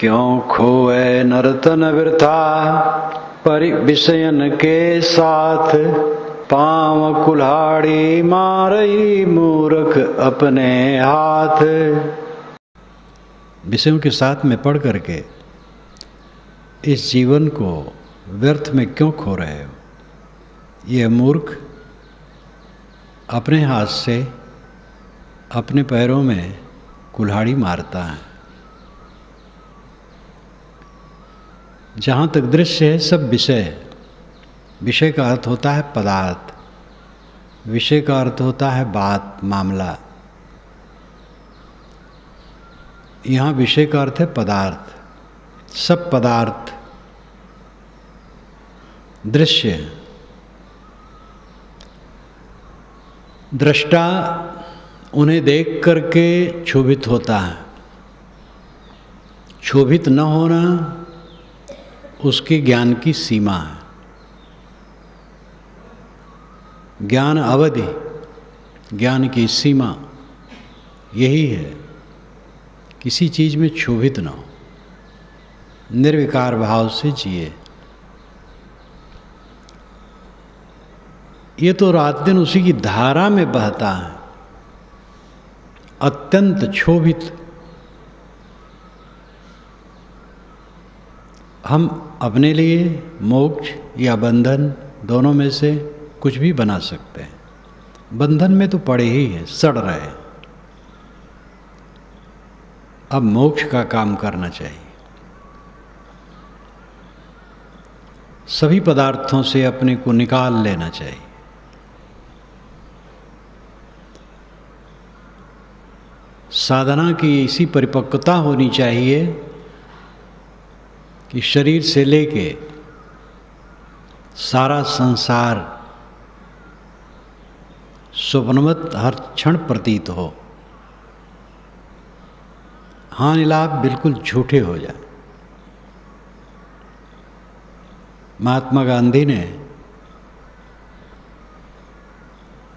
क्यों खोए नर्तन वृथा, परि विषयन के साथ, पांव कुल्हाड़ी मारई मूर्ख अपने हाथ। विषयों के साथ में पढ़ करके इस जीवन को व्यर्थ में क्यों खो रहे हो? ये मूर्ख अपने हाथ से अपने पैरों में कुल्हाड़ी मारता है। जहाँ तक दृश्य है सब विषय है। विषय का अर्थ होता है पदार्थ, विषय का अर्थ होता है बात, मामला। यहाँ विषय का अर्थ है पदार्थ। सब पदार्थ दृश्य है। दृष्टा उन्हें देख करके क्षोभित होता है। क्षोभित न होना उसके ज्ञान की सीमा है। ज्ञान अवधि, ज्ञान की सीमा यही है, किसी चीज में क्षोभित न हो, निर्विकार भाव से जिए। ये तो रात दिन उसी की धारा में बहता है, अत्यंत क्षोभित। हम अपने लिए मोक्ष या बंधन दोनों में से कुछ भी बना सकते हैं। बंधन में तो पड़े ही हैं, सड़ रहे हैं। अब मोक्ष का काम करना चाहिए। सभी पदार्थों से अपने को निकाल लेना चाहिए। साधना की इसी परिपक्वता होनी चाहिए कि शरीर से लेके सारा संसार स्वप्नवत हर क्षण प्रतीत हो, हानि लाभ बिल्कुल झूठे हो जाए। महात्मा गांधी ने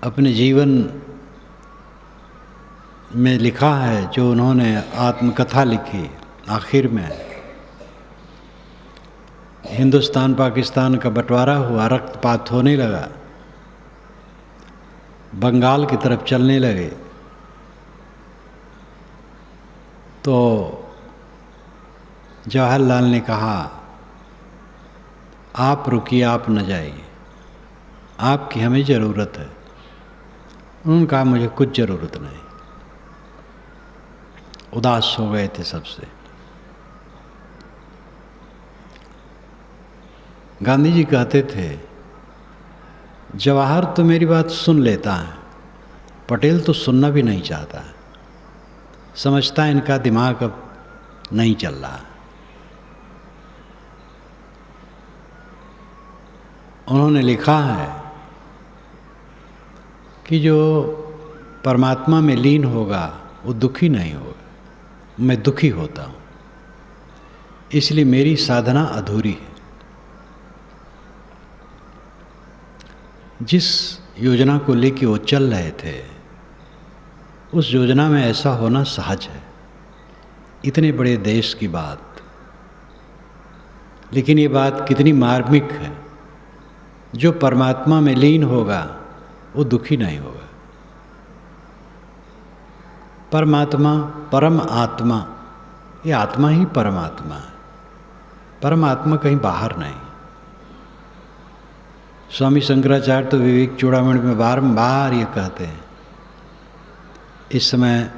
अपने जीवन में लिखा है, जो उन्होंने आत्मकथा लिखी, आखिर में हिंदुस्तान पाकिस्तान का बंटवारा हुआ, रक्तपात होने लगा, बंगाल की तरफ चलने लगे, तो जवाहरलाल ने कहा आप रुकिए, आप न जाइए, आपकी हमें ज़रूरत है। उन्होंने कहा मुझे कुछ ज़रूरत नहीं। उदास हो गए थे सबसे। गांधी जी कहते थे जवाहर तो मेरी बात सुन लेता है, पटेल तो सुनना भी नहीं चाहता है, समझता है इनका दिमाग अब नहीं चल रहा। उन्होंने लिखा है कि जो परमात्मा में लीन होगा वो दुखी नहीं होगा। मैं दुखी होता हूँ, इसलिए मेरी साधना अधूरी है। जिस योजना को लेके वो चल रहे थे, उस योजना में ऐसा होना सहज है, इतने बड़े देश की बात। लेकिन ये बात कितनी मार्मिक है, जो परमात्मा में लीन होगा वो दुखी नहीं होगा। परमात्मा, परम आत्मा, ये आत्मा ही परमात्मा है। परमात्मा कहीं बाहर नहीं। स्वामी शंकराचार्य तो विवेक चूड़ामणि में बारंबार ये कहते हैं। इस समय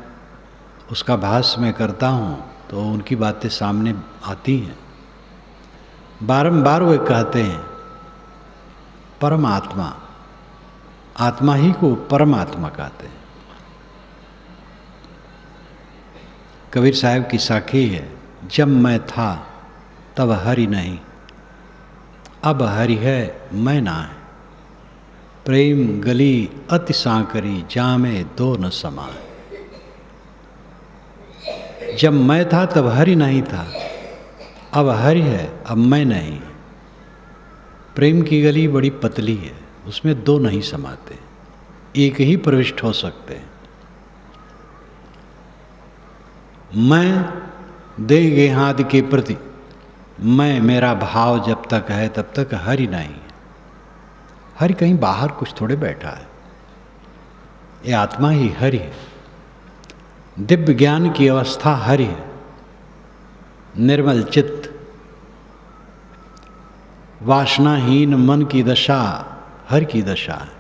उसका भाष्य मैं करता हूँ तो उनकी बातें सामने आती हैं। बारंबार वे कहते हैं परमात्मा, आत्मा ही को परमात्मा कहते हैं। कबीर साहब की साखी है, जब मैं था तब हरि नहीं, अब हरि है मैं ना है। प्रेम गली अति सांकरी, जामे दो न समाए। जब मैं था तब हरि नहीं था, अब हरि है, अब मैं नहीं। प्रेम की गली बड़ी पतली है, उसमें दो नहीं समाते, एक ही प्रविष्ट हो सकते हैं। मैं देह गेहादि के प्रति मैं मेरा भाव जब तक है तब तक हरि नहीं है। हरि कहीं बाहर कुछ थोड़े बैठा है, ये आत्मा ही हरि है। दिव्य ज्ञान की अवस्था हरि है। निर्मल चित्त, वासनाहीन मन की दशा हरि की दशा है।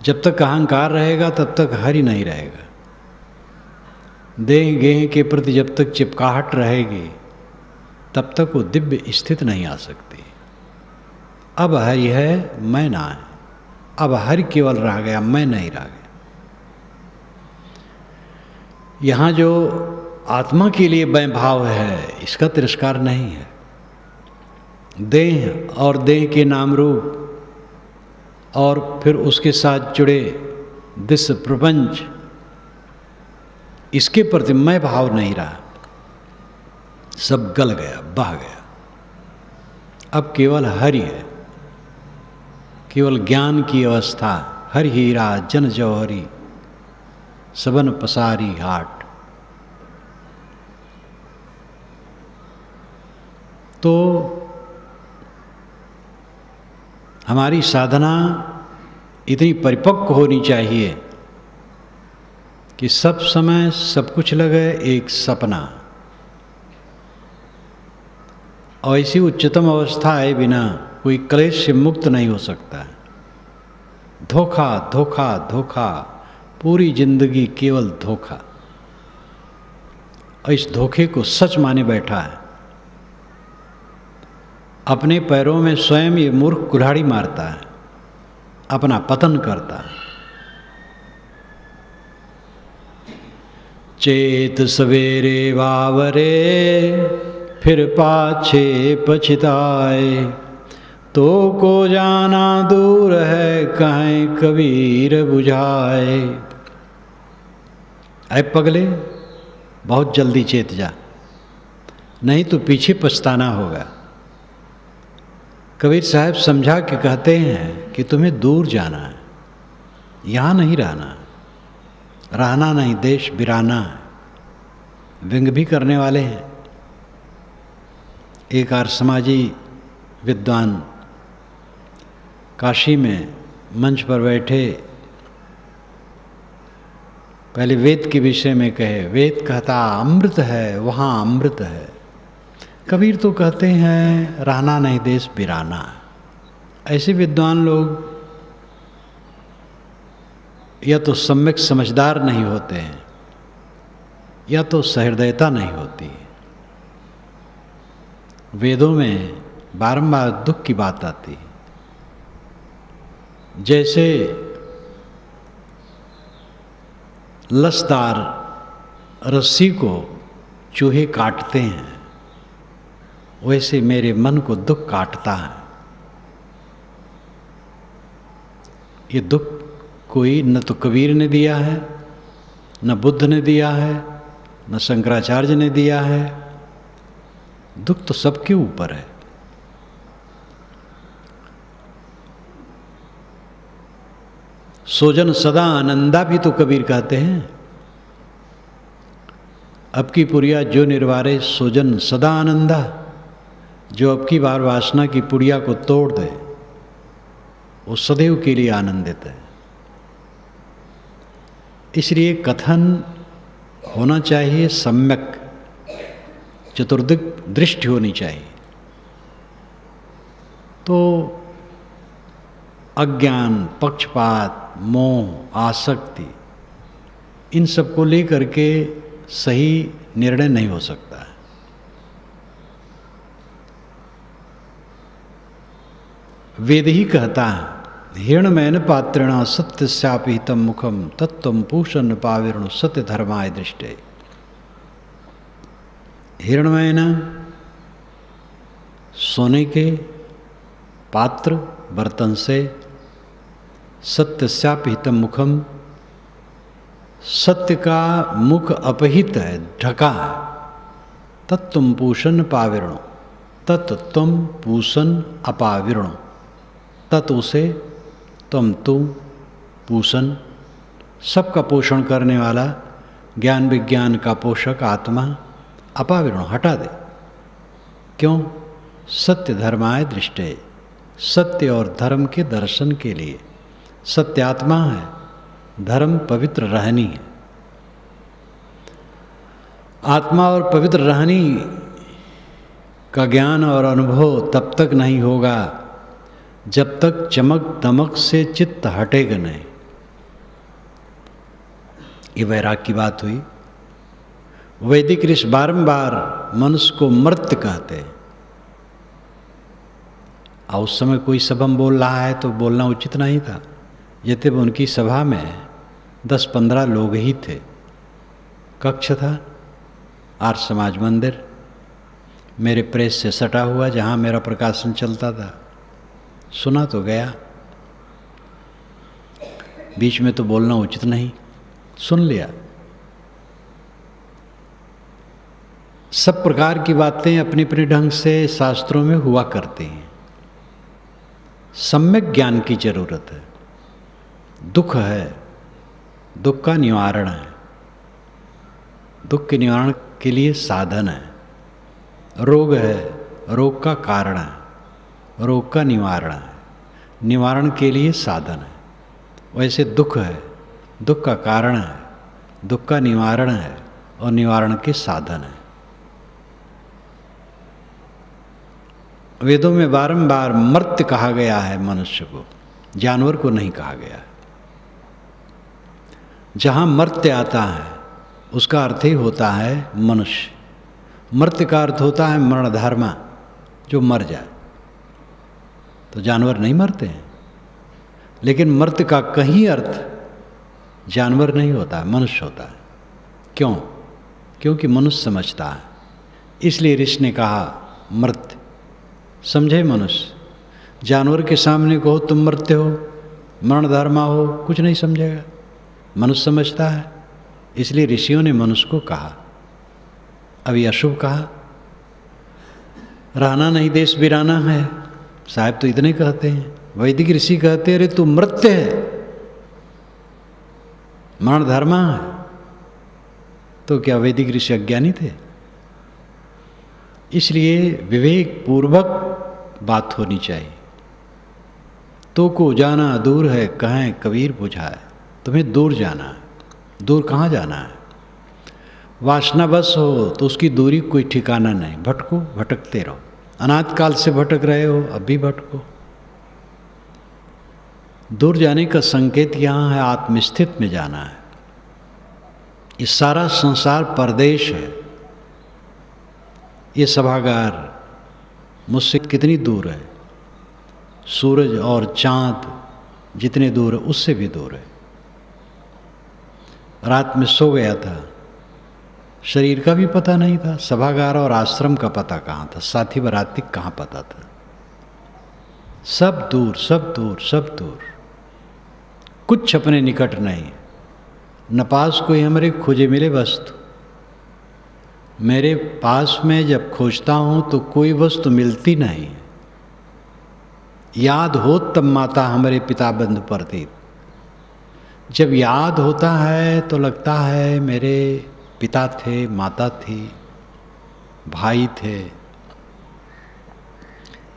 जब तक अहंकार रहेगा तब तक हरि नहीं रहेगा। देह गेह के प्रति जब तक चिपकाहट रहेगी तब तक वो दिव्य स्थित नहीं आ सकती। अब हरि है, मैं ना है। अब हरि केवल रह गया, मैं नहीं रह गया। यहाँ जो आत्मा के लिए मैं भाव है, इसका तिरस्कार नहीं है। देह और देह के नाम रूप और फिर उसके साथ जुड़े दिस प्रपंच, इसके प्रति मैं भाव नहीं रहा। सब गल गया, बह गया। अब केवल हरि है, केवल ज्ञान की अवस्था। हरि हीरा जन जौहरी सबन पसारी हाट। तो हमारी साधना इतनी परिपक्व होनी चाहिए कि सब समय सब कुछ लगे एक सपना। और ऐसी उच्चतम अवस्था आए बिना कोई क्लेश से मुक्त नहीं हो सकता है। धोखा धोखा धोखा, पूरी जिंदगी केवल धोखा। और इस धोखे को सच माने बैठा है। अपने पैरों में स्वयं ये मूर्ख कुल्हाड़ी मारता है, अपना पतन करता है। चेत सवेरे बावरे फिर पाछे पछताए, तो को जाना दूर है कहें कबीर बुझाए। ऐ पगले, बहुत जल्दी चेत जा, नहीं तो पीछे पछताना होगा। कबीर साहब समझा के कहते हैं कि तुम्हें दूर जाना है, यहाँ नहीं रहना। रहना नहीं, देश बिराना है। व्यंग भी करने वाले हैं। एक आर्य समाजी विद्वान काशी में मंच पर बैठे, पहले वेद के विषय में कहे। वेद कहता अमृत है, वहाँ अमृत है। कबीर तो कहते हैं रहना नहीं, देश बिराना। ऐसे विद्वान लोग या तो सम्यक समझदार नहीं होते हैं, या तो सहृदयता नहीं होती। वेदों में बारंबार दुख की बात आती है। जैसे लसदार रस्सी को चूहे काटते हैं, वैसे मेरे मन को दुख काटता है। ये दुख कोई न तो कबीर ने दिया है, न बुद्ध ने दिया है, न शंकराचार्य ने दिया है। दुख तो सबके ऊपर है। सोजन सदा आनंदा भी तो कबीर कहते हैं। अब की पुरिया जो निर्वारे सोजन सदा आनंदा, जो अब की बार वासना की पुड़िया को तोड़ दे वो सदैव के लिए आनंदित है। इसलिए कथन होना चाहिए सम्यक, चतुर्दिक दृष्टि होनी चाहिए। तो अज्ञान, पक्षपात, मोह, आसक्ति, इन सब को लेकर के सही निर्णय नहीं हो सकता है। वेद ही कहता है हिरण्मयन पात्रेण सत्यस्यापिहितं मुखम तत्त्वं पूषन् पाविर्णु सत्य धर्माय दृष्टे। हिरण्मयन सोने के पात्र बर्तन से, सत्यस्यापिहितं मुखम, सत्य का मुख अपहित है, ढका है। तत्त्वं पूषन् पाविर्णु, तत्त्वं पूषन् अपाविर्णु। तत् उसे, तुम पूषण, सबका पोषण करने वाला, ज्ञान विज्ञान का पोषक आत्मा अपावरण हटा दे। क्यों? सत्य धर्माय दृष्टे, सत्य और धर्म के दर्शन के लिए। सत्य आत्मा है, धर्म पवित्र रहनी है। आत्मा और पवित्र रहनी का ज्ञान और अनुभव तब तक नहीं होगा जब तक चमक दमक से चित्त हटेगा नहीं। ये वैराग की बात हुई। वैदिक ऋषि बारंबार मनुष्य को मर्त्य कहते हैं। और उस समय कोई सभम बोल रहा है तो बोलना उचित नहीं था। यद्यपि उनकी सभा में 10-15 लोग ही थे। कक्ष था आर्य समाज मंदिर, मेरे प्रेस से सटा हुआ, जहाँ मेरा प्रकाशन चलता था। सुना तो गया, बीच में तो बोलना उचित नहीं, सुन लिया। सब प्रकार की बातें अपने अपने ढंग से शास्त्रों में हुआ करती हैं। सम्यक ज्ञान की जरूरत है। दुख है, दुख का निवारण है, दुख के निवारण के लिए साधन है। रोग है, रोग का कारण है, रोग का निवारण है, निवारण के लिए साधन है। वैसे दुख है, दुख का कारण है, दुख का निवारण है और निवारण के साधन है। वेदों में बारंबार मर्त्य कहा गया है मनुष्य को, जानवर को नहीं कहा गया। जहाँ मर्त्य आता है उसका अर्थ ही होता है मनुष्य। मर्त्य का अर्थ होता है मरणधर्मा, जो मर जाए। तो जानवर नहीं मरते हैं, लेकिन मर्त्य का कहीं अर्थ जानवर नहीं होता है, मनुष्य होता है। क्यों? क्योंकि मनुष्य समझता है, इसलिए ऋषि ने कहा मर्त्य। समझे मनुष्य। जानवर के सामने कहो तुम मर्त्य हो, मरणधर्मा हो, कुछ नहीं समझेगा। मनुष्य समझता है, इसलिए ऋषियों ने मनुष्य को कहा। अभी अशुभ कहा, रहना नहीं देश बिराना है। साहब तो इतने कहते हैं। वैदिक ऋषि कहते अरे तू मर्त्य है, मरणधर्मा है। तो क्या वैदिक ऋषि अज्ञानी थे? इसलिए विवेक पूर्वक बात होनी चाहिए। तो को जाना दूर है, कहें कबीर बुझाए। तुम्हें दूर जाना है। दूर कहाँ जाना है? वासना बस हो तो उसकी दूरी कोई ठिकाना नहीं। भटको, भटकते रहो। अनाथ काल से भटक रहे हो, अब भी भटको। दूर जाने का संकेत यहाँ है, आत्मस्थित में जाना है। ये सारा संसार परदेश है। ये सभागार मुझसे कितनी दूर है? सूरज और चांद जितने दूर है उससे भी दूर है। रात में सो गया था, शरीर का भी पता नहीं था, सभागार और आश्रम का पता कहाँ था, साथी बराती कहाँ पता था। सब दूर, सब दूर, सब दूर। कुछ अपने निकट नहीं। न पास कोई हमारे खोजे मिले वस्तु। मेरे पास में जब खोजता हूँ तो कोई वस्तु मिलती नहीं। याद हो तब माता हमारे पिता बंधु प्रतीत। जब याद होता है तो लगता है मेरे पिता थे, माता थी, भाई थे।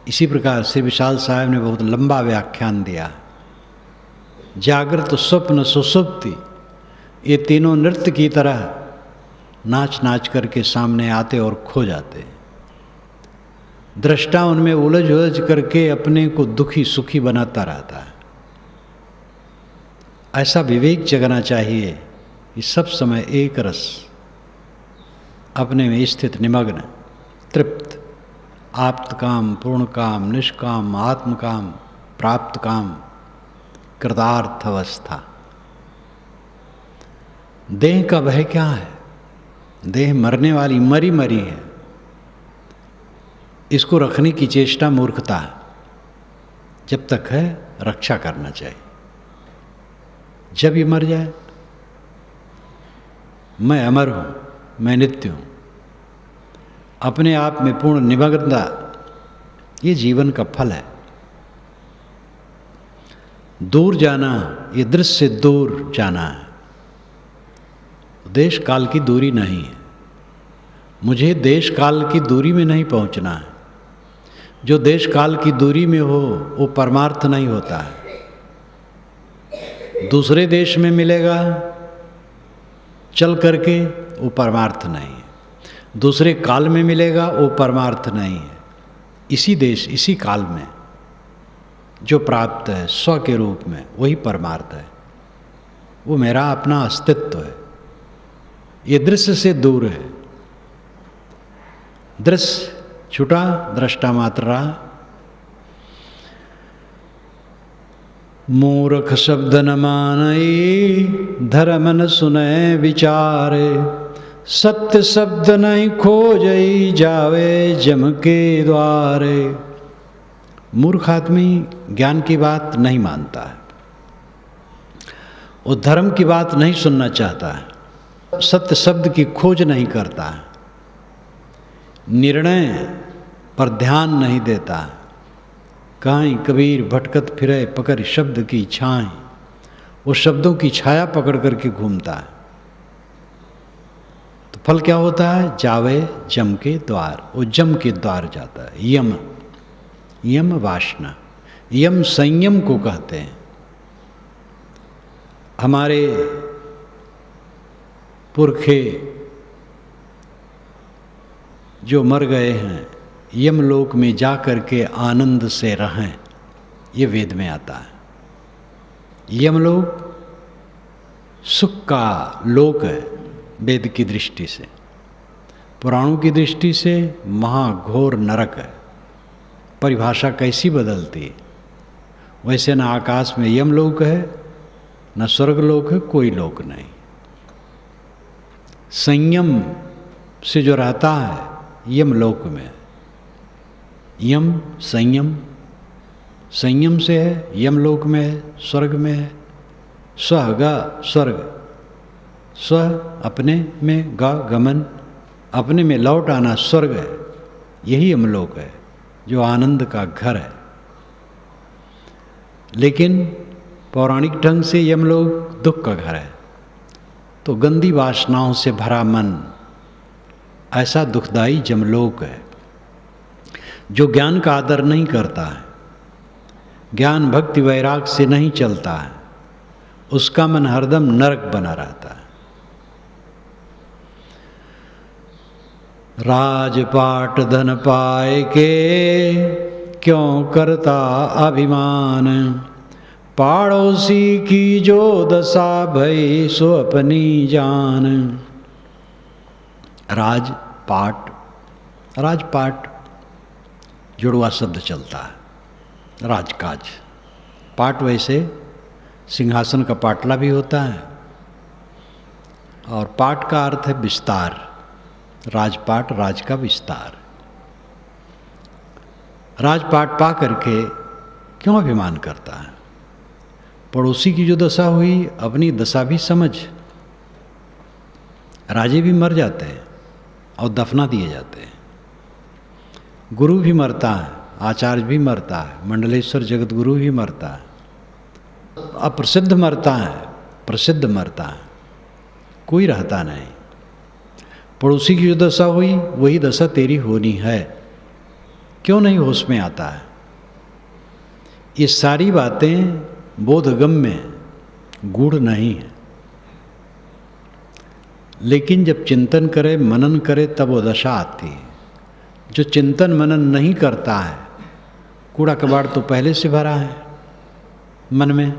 इसी प्रकार से विशाल साहब ने बहुत लंबा व्याख्यान दिया। जागृत, स्वप्न, सुसुप्ति, ये तीनों नृत्य की तरह नाच नाच करके सामने आते और खो जाते। दृष्टा उनमें उलझ उलझ करके अपने को दुखी सुखी बनाता रहता है। ऐसा विवेक जगना चाहिए कि सब समय एक रस अपने में स्थित, निमग्न, तृप्त, आप्त काम, पूर्ण काम, निष्काम, आत्म काम, प्राप्त काम, कृतार्थ अवस्था। देह का भय क्या है? देह मरने वाली, मरी मरी है। इसको रखने की चेष्टा मूर्खता है। जब तक है रक्षा करना चाहिए। जब ये मर जाए, मैं अमर हूं, मैं नित्य हूं, अपने आप में पूर्ण निमग्नता, ये जीवन का फल है। दूर जाना, ये दृश्य से दूर जाना है। देश काल की दूरी नहीं है। मुझे देश काल की दूरी में नहीं पहुंचना है। जो देश काल की दूरी में हो वो परमार्थ नहीं होता है। दूसरे देश में मिलेगा चल करके, वो परमार्थ नहीं है। दूसरे काल में मिलेगा, वो परमार्थ नहीं है। इसी देश इसी काल में जो प्राप्त है स्व के रूप में, वही परमार्थ है। वो मेरा अपना अस्तित्व है। ये दृश्य से दूर है। दृश्य छुटा, दृष्टा मात्र रहा। मूर्ख शब्द न मानई, धर्म न सुने विचारे। सत्य शब्द नहीं खोजई, जावे जम के द्वारे। मूर्ख आदमी ज्ञान की बात नहीं मानता है, वो धर्म की बात नहीं सुनना चाहता है, सत्य शब्द की खोज नहीं करता है, निर्णय पर ध्यान नहीं देता। कहीं कबीर भटकत फिरे पकड़ शब्द की छाएं, वो शब्दों की छाया पकड़ करके घूमता है। तो फल क्या होता है? जावे जम के द्वार, वो जम के द्वार जाता है। यम, यम वासना, यम संयम को कहते हैं। हमारे पुरखे जो मर गए हैं, यमलोक में जा कर के आनंद से रहें, ये वेद में आता है। यमलोक सुख का लोक है वेद की दृष्टि से। पुराणों की दृष्टि से महाघोर नरक है। परिभाषा कैसी बदलती है। वैसे न आकाश में यमलोक है, न स्वर्गलोक है, कोई लोक नहीं। संयम से जो रहता है यमलोक में, यम संयम, संयम से है, यमलोक में है, स्वर्ग में है। स्व ग स्वर्ग, स्व अपने में, ग गमन, अपने में लौट आना स्वर्ग है। यही यमलोक है जो आनंद का घर है। लेकिन पौराणिक ढंग से यमलोक दुख का घर है। तो गंदी वासनाओं से भरा मन ऐसा दुखदाई जमलोक है। जो ज्ञान का आदर नहीं करता है, ज्ञान भक्ति वैराग से नहीं चलता है, उसका मन हरदम नरक बना रहता है। राजपाट धन पाए के क्यों करता अभिमान। पाड़ोसी की जो दशा भई सो अपनी जान। राजपाट, राजपाट जुड़वा शब्द चलता है। राजकाज, पाट वैसे सिंहासन का पाटला भी होता है, और पाट का अर्थ है विस्तार। राजपाट, राज का विस्तार। राजपाट पा करके क्यों अभिमान करता है? पड़ोसी की जो दशा हुई, अपनी दशा भी समझ। राजे भी मर जाते हैं और दफना दिए जाते हैं। गुरु भी मरता है, आचार्य भी मरता है, मंडलेश्वर जगत गुरु भी मरता है। अप्रसिद्ध मरता है, प्रसिद्ध मरता है, कोई रहता नहीं। पड़ोसी की जो दशा हुई वही दशा तेरी होनी है। क्यों नहीं होश में आता है? ये सारी बातें बोधगम में गूढ़ नहीं है, लेकिन जब चिंतन करे, मनन करे, तब वो दशा आती है। जो चिंतन मनन नहीं करता है, कूड़ा कबाड़ तो पहले से भरा है मन में,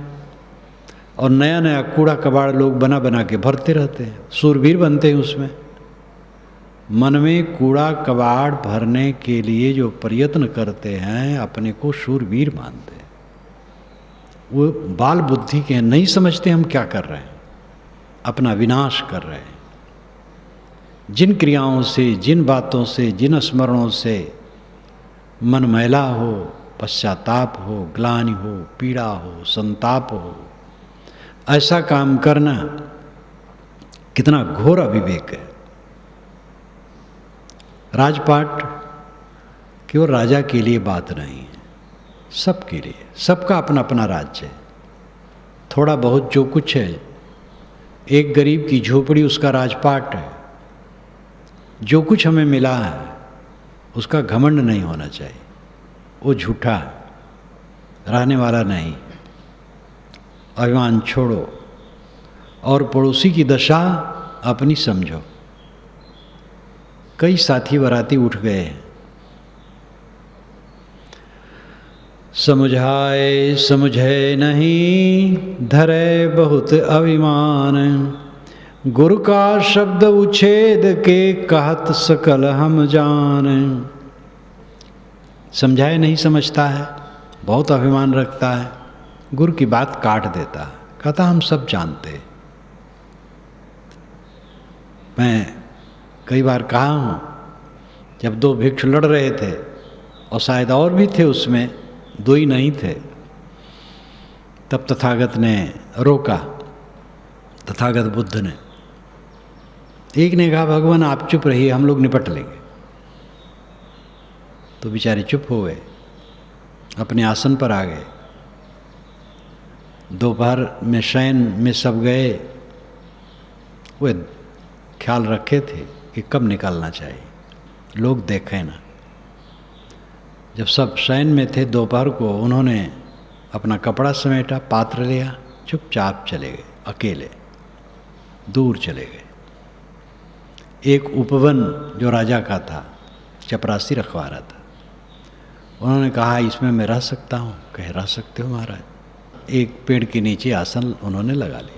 और नया नया कूड़ा कबाड़ लोग बना बना के भरते रहते हैं, सूरवीर बनते हैं उसमें। मन में कूड़ा कबाड़ भरने के लिए जो प्रयत्न करते हैं, अपने को शूरवीर मानते हैं। वो बाल बुद्धि के नहीं समझते हम क्या कर रहे हैं, अपना विनाश कर रहे हैं। जिन क्रियाओं से, जिन बातों से, जिन स्मरणों से मन मैला हो, पश्चाताप हो, ग्लानि हो, पीड़ा हो, संताप हो, ऐसा काम करना कितना घोर अविवेक है। राजपाट केवल राजा के लिए बात नहीं है, सबके लिए। सबका अपना अपना राज्य है। थोड़ा बहुत जो कुछ है एक गरीब की झोपड़ी उसका राजपाट है। जो कुछ हमें मिला है उसका घमंड नहीं होना चाहिए, वो झूठा है, रहने वाला नहीं। अभिमान छोड़ो और पड़ोसी की दशा अपनी समझो। कई साथी बाराती उठ गए हैं। समझाए समझे नहीं, धरे बहुत अभिमान, गुरु का शब्द उच्छेद के कहत सकल हम जान। समझाए नहीं समझता है, बहुत अभिमान रखता है, गुरु की बात काट देता है, कहता हम सब जानते। मैं कई बार कहा हूँ, जब दो भिक्षु लड़ रहे थे और शायद और भी थे उसमें, दो ही नहीं थे, तब तथागत ने रोका। तथागत बुद्ध ने, एक ने कहा भगवान आप चुप रहिए, हम लोग निपट लेंगे। तो बेचारे चुप हो गए, अपने आसन पर आ गए। दोपहर में शयन में सब गए, वे ख्याल रखे थे कि कब निकलना चाहिए, लोग देखें ना। जब सब शयन में थे दोपहर को, उन्होंने अपना कपड़ा समेटा, पात्र लिया, चुपचाप चले गए, अकेले दूर चले गए। एक उपवन जो राजा का था, चपरासी रखवा रहा था, उन्होंने कहा इसमें मैं रह सकता हूँ? कहे रह सकते हो महाराज। एक पेड़ के नीचे आसन उन्होंने लगा लिया।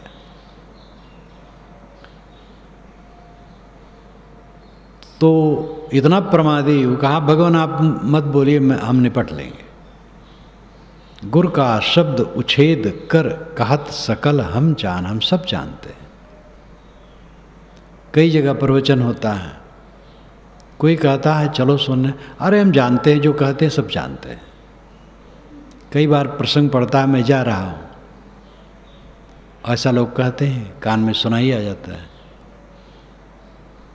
तो इतना प्रमादी, वो कहा भगवान आप मत बोलिए, हम निपट लेंगे। गुरु का शब्द उच्छेद कर कहत सकल हम जान, हम सब जानते हैं। कई जगह प्रवचन होता है, कोई कहता है चलो सुनने, अरे हम जानते हैं, जो कहते हैं सब जानते हैं। कई बार प्रसंग पड़ता है, मैं जा रहा हूँ, ऐसा लोग कहते हैं, कान में सुनाई आ जाता है।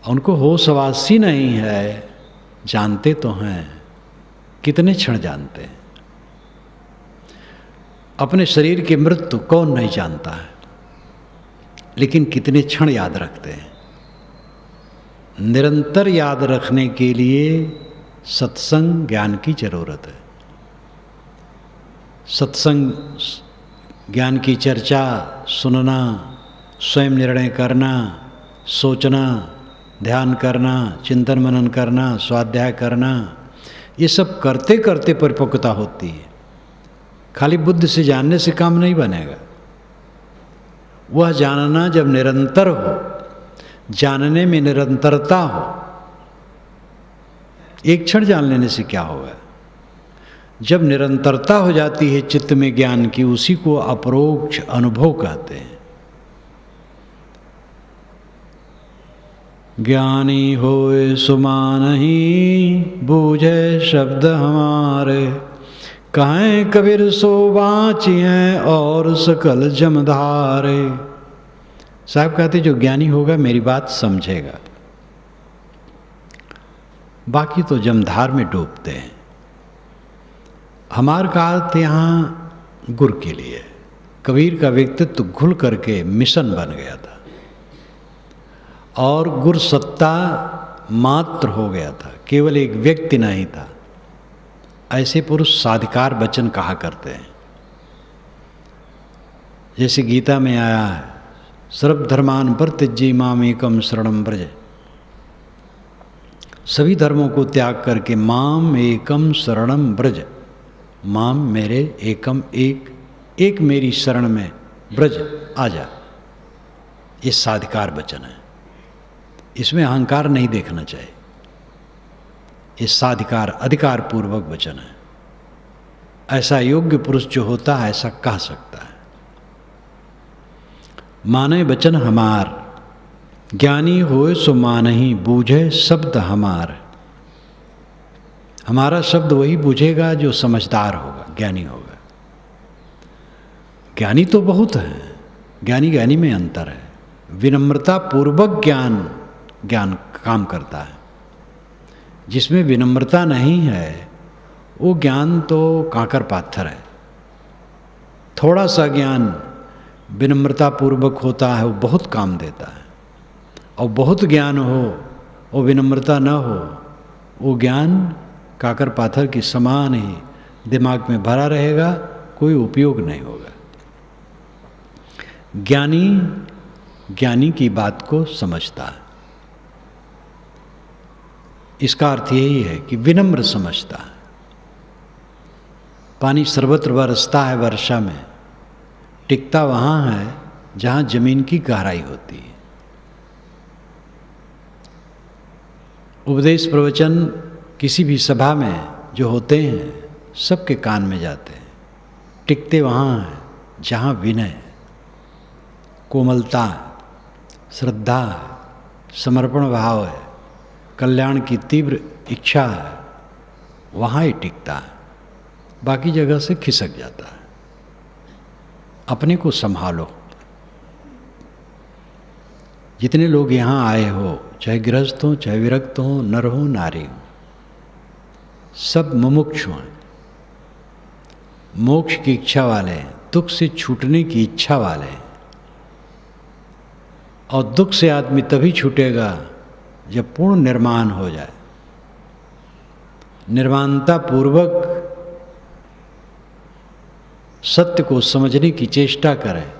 उनको होश वासी नहीं है, जानते तो हैं, कितने क्षण जानते हैं। अपने शरीर की मृत्यु कौन नहीं जानता है, लेकिन कितने क्षण याद रखते हैं। निरंतर याद रखने के लिए सत्संग ज्ञान की जरूरत है। सत्संग ज्ञान की चर्चा सुनना, स्वयं निर्णय करना, सोचना, ध्यान करना, चिंतन मनन करना, स्वाध्याय करना, ये सब करते करते परिपक्वता होती है। खाली बुद्धि से जानने से काम नहीं बनेगा। वह जानना जब निरंतर हो, जानने में निरंतरता हो। एक क्षण जान लेने से क्या होगा? जब निरंतरता हो जाती है चित्त में ज्ञान की, उसी को अपरोक्ष अनुभव कहते हैं। ज्ञानी होए सुमानहि, बूझे शब्द हमारे, कहें कबीर सो बाँचिए और सकल जमधारे। साहब कहते जो ज्ञानी होगा मेरी बात समझेगा, बाकी तो जमधार में डूबते हैं। हमार का अर्थ यहाँ गुरु के लिए। कबीर का व्यक्तित्व घुल करके मिशन बन गया था और गुरु सत्ता मात्र हो गया था, केवल एक व्यक्ति नहीं था। ऐसे पुरुष साधिकार वचन कहा करते हैं। जैसे गीता में आया है, सर्वधर्मान परित्यज्य माम एकम शरणम व्रज। सभी धर्मों को त्याग करके माम एकम शरणम व्रज, माम मेरे एकम एक मेरी शरण में व्रज आ जा। ये साधिकार वचन है, इसमें अहंकार नहीं देखना चाहिए। ये साधिकार अधिकार पूर्वक वचन है। ऐसा योग्य पुरुष जो होता है ऐसा कह सकता है। माने वचन हमार, ज्ञानी होए सो मानहि, बूझे शब्द हमार। हमारा शब्द वही बूझेगा जो समझदार होगा, ज्ञानी होगा। ज्ञानी तो बहुत है, ज्ञानी ज्ञानी में अंतर है। विनम्रता पूर्वक ज्ञान काम करता है। जिसमें विनम्रता नहीं है वो ज्ञान तो कांकर पाथर है। थोड़ा सा ज्ञान विनम्रता पूर्वक होता है वो बहुत काम देता है, और बहुत ज्ञान हो और विनम्रता न हो वो ज्ञान काकर पाथर की समान ही दिमाग में भरा रहेगा, कोई उपयोग नहीं होगा। ज्ञानी की बात को समझता है। इसका अर्थ यही है कि विनम्र समझता है। पानी सर्वत्र बरसता है वर्षा में, टिकता वहाँ है जहाँ जमीन की गहराई होती है। उपदेश प्रवचन किसी भी सभा में जो होते हैं सबके कान में जाते हैं, टिकते वहाँ हैं जहाँ विनय, कोमलता, श्रद्धा है, समर्पण भाव है, कल्याण की तीव्र इच्छा है, वहाँ ही टिकता है। बाकी जगह से खिसक जाता है। अपने को संभालो। जितने लोग यहाँ आए हो, चाहे गृहस्थ हो, चाहे विरक्त हो, नर हो, नारी हो, सब मुमुक्षु हैं, मोक्ष की इच्छा वाले हैं, दुख से छूटने की इच्छा वाले हैं। और दुख से आदमी तभी छूटेगा जब पूर्ण निर्माण हो जाए, निर्माणता पूर्वक सत्य को समझने की चेष्टा करें।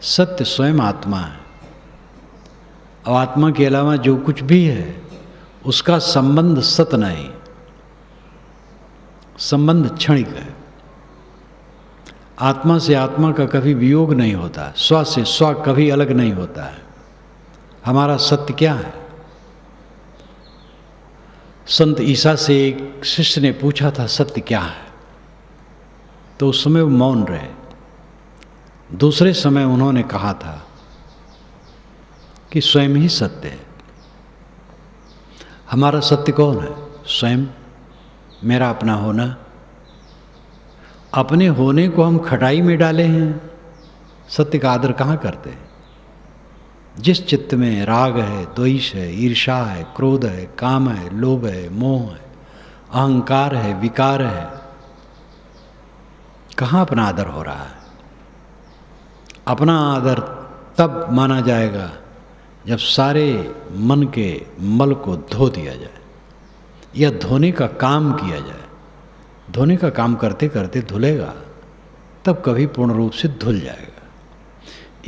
सत्य स्वयं आत्मा है, और आत्मा के अलावा जो कुछ भी है उसका संबंध सत नहीं, संबंध क्षणिक है। आत्मा से आत्मा का कभी वियोग नहीं होता, स्व से स्व कभी अलग नहीं होता है। हमारा सत्य क्या है? संत ईसा से एक शिष्य ने पूछा था सत्य क्या है, तो उस समय वो मौन रहे। दूसरे समय उन्होंने कहा था कि स्वयं ही सत्य है। हमारा सत्य कौन है? स्वयं, मेरा अपना होना। अपने होने को हम खटाई में डाले हैं, सत्य का आदर कहाँ करते हैं? जिस चित्त में राग है, द्वेष है, ईर्षा है, क्रोध है, काम है, लोभ है, मोह है, अहंकार है, विकार है, कहाँ अपना आदर हो रहा है? अपना आदर तब माना जाएगा जब सारे मन के मल को धो दिया जाए, या धोने का काम किया जाए। धोने का काम करते करते धुलेगा, तब कभी पूर्ण रूप से धुल जाएगा।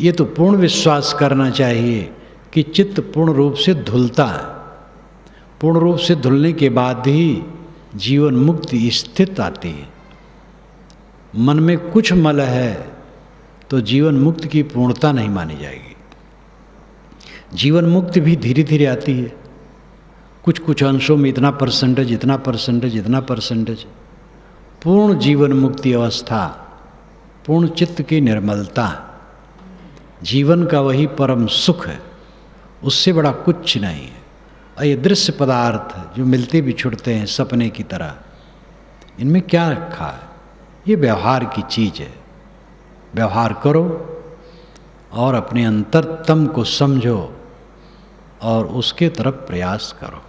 ये तो पूर्ण विश्वास करना चाहिए कि चित्त पूर्ण रूप से धुलता है। पूर्ण रूप से धुलने के बाद ही जीवन मुक्ति स्थित आती है। मन में कुछ मल है तो जीवन मुक्ति की पूर्णता नहीं मानी जाएगी। जीवन मुक्ति भी धीरे धीरे आती है, कुछ कुछ अंशों में इतना परसेंटेज, इतना परसेंटेज, इतना परसेंटेज। पूर्ण जीवन मुक्ति अवस्था, पूर्ण चित्त की निर्मलता, जीवन का वही परम सुख है, उससे बड़ा कुछ नहीं है। और ये दृश्य पदार्थ जो मिलते भी छुटते हैं सपने की तरह, इनमें क्या रखा है? ये व्यवहार की चीज़ है। व्यवहार करो और अपने अंतरतम को समझो और उसके तरफ प्रयास करो।